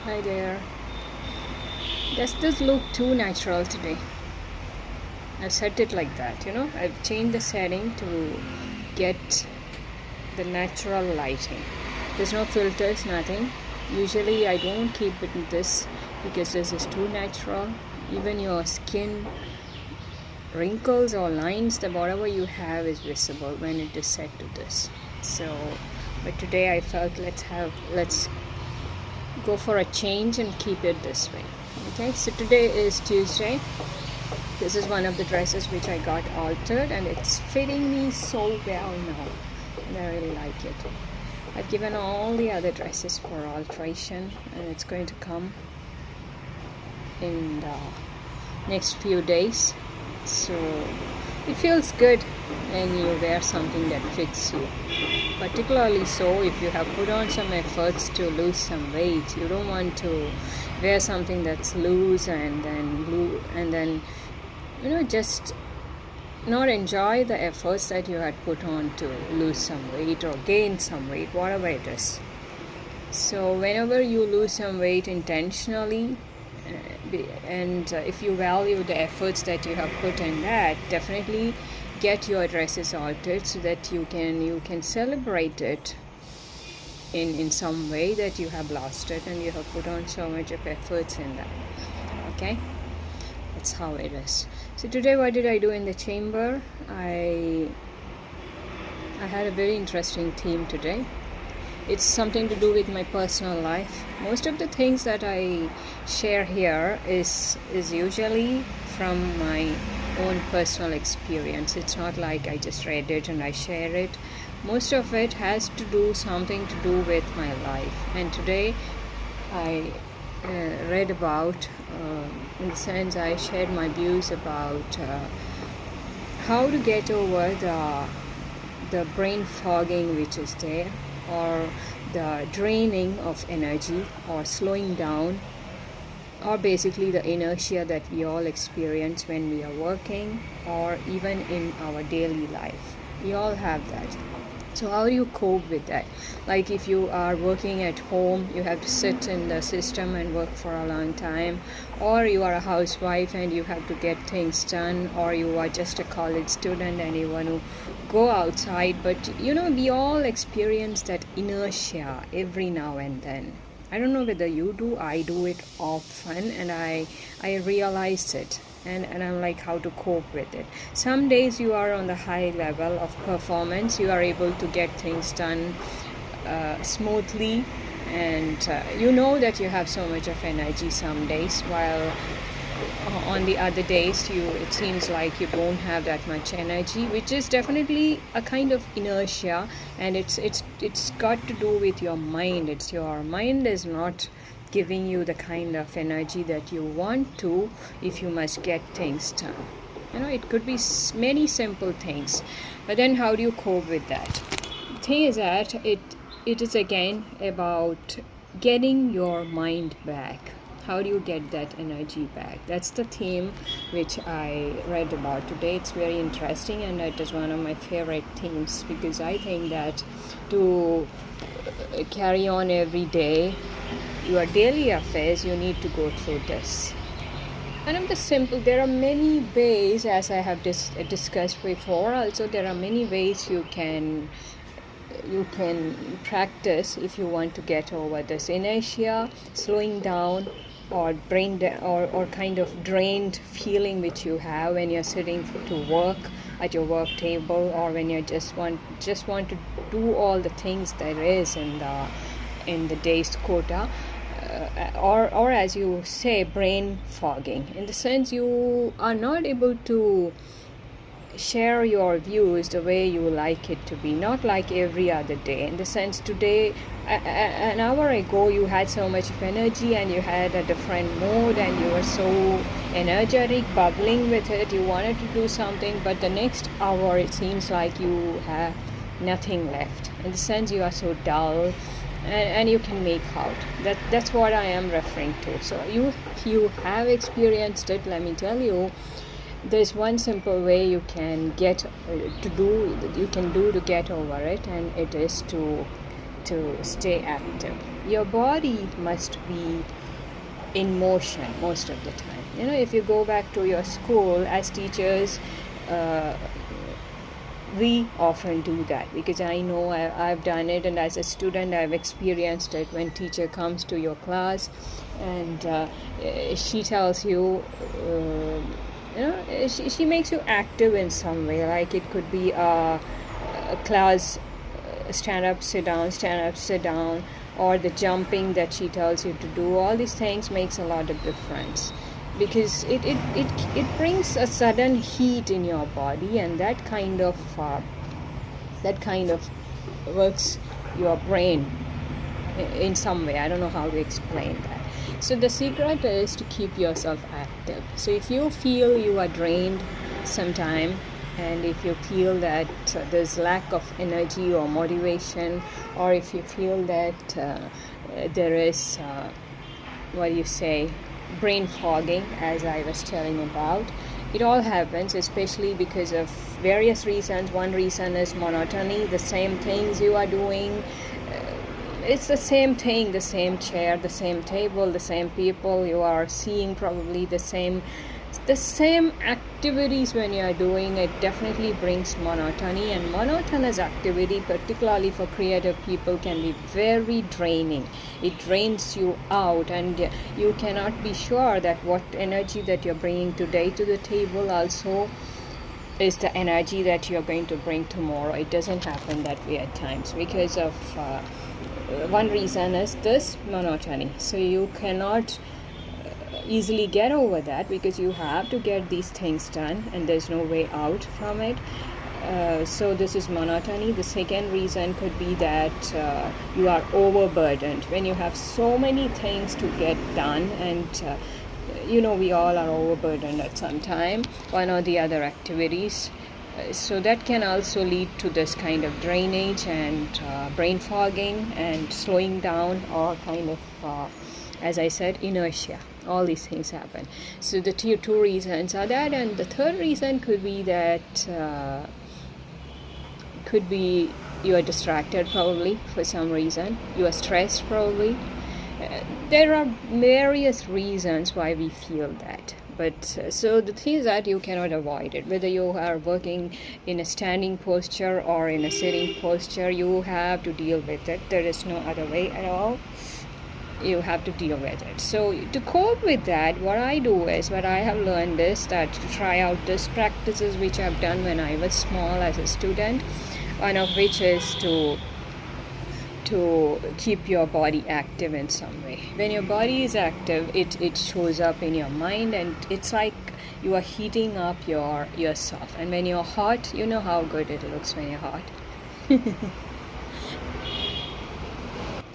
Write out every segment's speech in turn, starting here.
Hi there. Does this look too natural today? I've set it like that, I've changed the setting to get the natural lighting. There's no filters, nothing. Usually I don't keep it in this because this is too natural. Even your skin wrinkles or lines, the whatever you have is visible when it is set to this. So, but today I felt let's go for a change and keep it this way. Okay, so today is Tuesday. This is one of the dresses which I got altered and it's fitting me so well now and I really like it. I've given all the other dresses for alteration and it's going to come in the next few days. So it feels good when you wear something that fits you, particularly so if you have put on some efforts to lose some weight. You don't want to wear something that's loose and then just not enjoy the efforts that you had put on to lose some weight or gain some weight, whatever it is. So whenever you lose some weight intentionally, and if you value the efforts that you have put in that, definitely get your dresses altered so that you can celebrate it in some way that you have lost it and you have put on so much of efforts in that. Okay, that's how it is. So today what did I do in the chamber? I had a very interesting theme today. It's something to do with my personal life. Most of the things that I share here is usually from my own personal experience. It's not like I just read it and I share it. Most of it has to do something to do with my life. And today I read about, in the sense I shared my views about how to get over the brain fogging which is there, or the draining of energy, or slowing down, or basically the inertia that we all experience when we are working or even in our daily life. We all have that. So how do you cope with that? Like if you are working at home, you have to sit in the system and work for a long time, or you are a housewife and you have to get things done, or you are just a college student and you want to go outside. But we all experience that inertia every now and then. I don't know whether you do. I do it often and I realize it. And I'm like, how to cope with it. Some days you are on the high level of performance. You are able to get things done smoothly, and you know that you have so much of energy some days, while on the other days it seems like you don't have that much energy, which is definitely a kind of inertia, and it's got to do with your mind. It's your mind is not giving you the kind of energy that you want to if you must get things done. It could be many simple things, but then how do you cope with that? The thing is that it is again about getting your mind back. How do you get that energy back? That's the theme which I read about today. It's very interesting and it is one of my favorite themes, because I think that to carry on every day your daily affairs, you need to go through this. One of the simple, there are many ways, as I have discussed before. Also, there are many ways you can practice if you want to get over this inertia, slowing down, or or kind of drained feeling which you have when you're sitting to work at your work table, or when you just want to do all the things there is in the day's quota. Or as you say, brain fogging, in the sense you are not able to share your views the way you like it to be, not like every other day. In the sense, today, an hour ago, you had so much of energy and you had a different mood and you were so energetic, bubbling with it, you wanted to do something, but the next hour it seems like you have nothing left. In the sense, you are so dull and you can make out. That's what I am referring to. So you have experienced it. Let me tell you, there's one simple way you can do to get over it, and it is to to stay active. Your body must be in motion most of the time. If you go back to your school as teachers, we often do that, because I know I've done it, and as a student I've experienced it. When teacher comes to your class and she tells you, she makes you active in some way, like it could be a class, stand up, sit down, or the jumping that she tells you to do. All these things makes a lot of difference, because it brings a sudden heat in your body, and that kind of works your brain in some way. I don't know how to explain that. So the secret is to keep yourself active. So if you feel you are drained sometime, and if you feel that there's lack of energy or motivation, or if you feel that there is brain fogging, as I was telling about, it all happens especially because of various reasons. One reason is monotony, the same things you are doing. It's the same thing, the same chair, the same table, the same people. You are seeing probably the same activities when you are doing it. Definitely brings monotony, and monotonous activity, particularly for creative people, can be very draining. It drains you out, and you cannot be sure that what energy that you're bringing today to the table also is the energy that you're going to bring tomorrow. It doesn't happen that way at times, because of one reason is this monotony. So you cannot easily get over that, because you have to get these things done and there's no way out from it. So this is monotony. The second reason could be that you are overburdened. When you have so many things to get done, and we all are overburdened at some time, one or the other activities. So that can also lead to this kind of drainage and brain fogging and slowing down, or kind of as I said, inertia. All these things happen. So the two reasons are that, and the third reason could be that you are distracted, probably for some reason. You are stressed, probably. There are various reasons why we feel that. But so the thing is that you cannot avoid it. Whether you are working in a standing posture or in a sitting posture, you have to deal with it. There is no other way at all. You have to deal with it. So to cope with that, what I have learned is that to try out these practices which I've done when I was small as a student. One of which is to keep your body active in some way. When your body is active, it shows up in your mind, and it's like you are heating up yourself. And when you're hot, you know how good it looks when you're hot.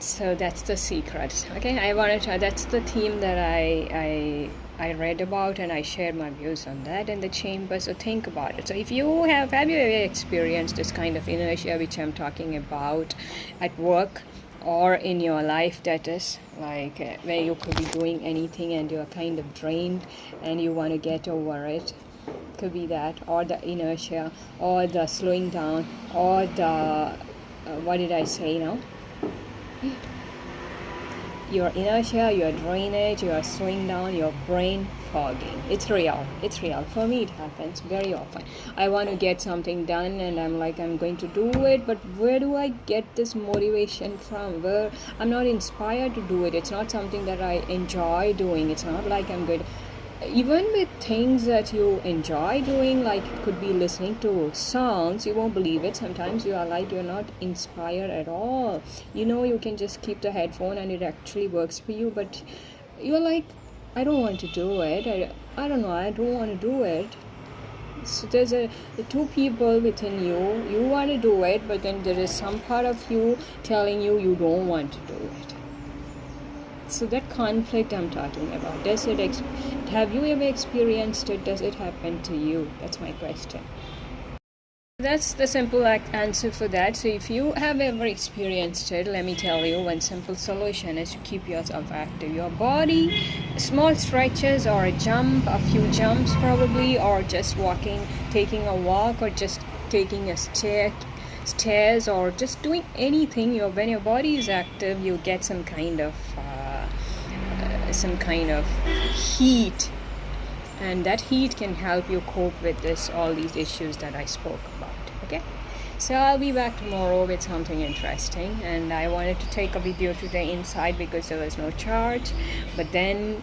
So that's the secret. Okay, that's the theme that I read about, and I shared my views on that in the chamber. So think about it. So if you have you ever experienced this kind of inertia which I'm talking about at work or in your life, that is like where you could be doing anything and you're kind of drained and you want to get over it? Could be that, or the inertia, or the slowing down, or the what did I say now? Your inertia, your drainage, your slowing down, your brain fogging. It's real. For me, it happens very often. I want to get something done, and I'm going to do it, but where do I get this motivation from? Where I'm not inspired to do it. It's not something that I enjoy doing. It's not like I'm good. Even with things that you enjoy doing, like it could be listening to songs, you won't believe it, sometimes you are like you're not inspired at all. You can just keep the headphone and it actually works for you, but you're like, I don't want to do it. I don't know, I don't want to do it. So there's the two people within you want to do it, but then there is some part of you telling you don't want to do it. So that conflict I'm talking about, have you ever experienced it? Does it happen to you? That's my question. That's the simple answer for that. So if you have ever experienced it, let me tell you, one simple solution is to keep yourself active. Your body, small stretches or a few jumps probably, or just walking, taking a walk, or just taking a stairs or just doing anything, when your body is active, you get some kind of heat, and that heat can help you cope with all these issues that I spoke about. Okay, so I'll be back tomorrow with something interesting. And I wanted to take a video today inside because there was no charge, but then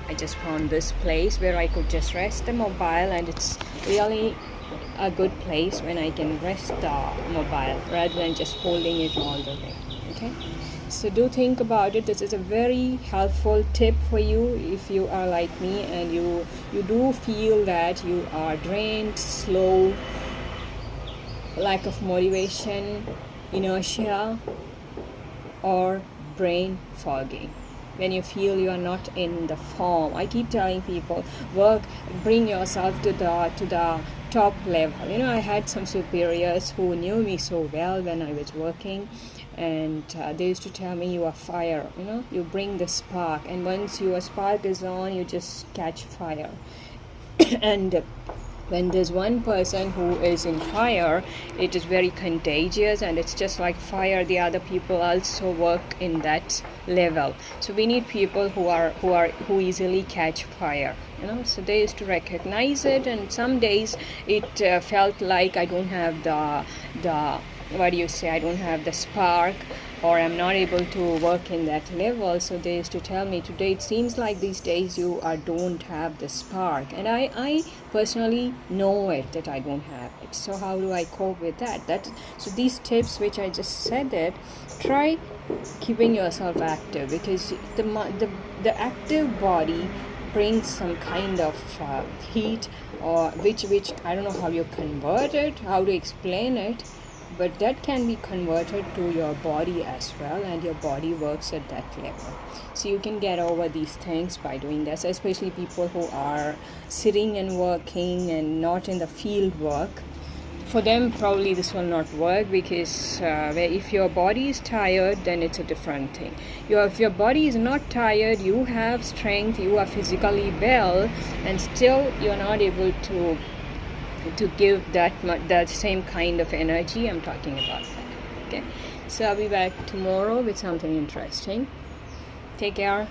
I just found this place where I could just rest the mobile, and it's really a good place when I can rest the mobile rather than just holding it all the way. Okay, so do think about it. This is a very helpful tip for you if you are like me and you do feel that you are drained, slow, lack of motivation, inertia, or brain foggy. When you feel you are not in the form, I keep telling people, bring yourself to the top level. I had some superiors who knew me so well when I was working, and they used to tell me, you are fire, you bring the spark, and once your spark is on, you just catch fire. And when there's one person who is in fire, it is very contagious, and it's just like fire. The other people also work in that level. So we need people who easily catch fire. So they used to recognize it, and some days it felt like I don't have the I don't have the spark, or I'm not able to work in that level. So they used to tell me, today it seems like these days you don't have the spark. And I personally know it, that I don't have it. So how do I cope with that? So these tips which I just said, it try keeping yourself active, because the active body brings some kind of heat, or which I don't know how you convert it, how to explain it, but that can be converted to your body as well, and your body works at that level. So you can get over these things by doing this, especially people who are sitting and working and not in the field work. For them, probably this will not work, because if your body is tired, then it's a different thing. If your body is not tired, you have strength, you are physically well, and still you're not able to give that same kind of energy. I'm talking about that. Okay, so I'll be back tomorrow with something interesting. Take care.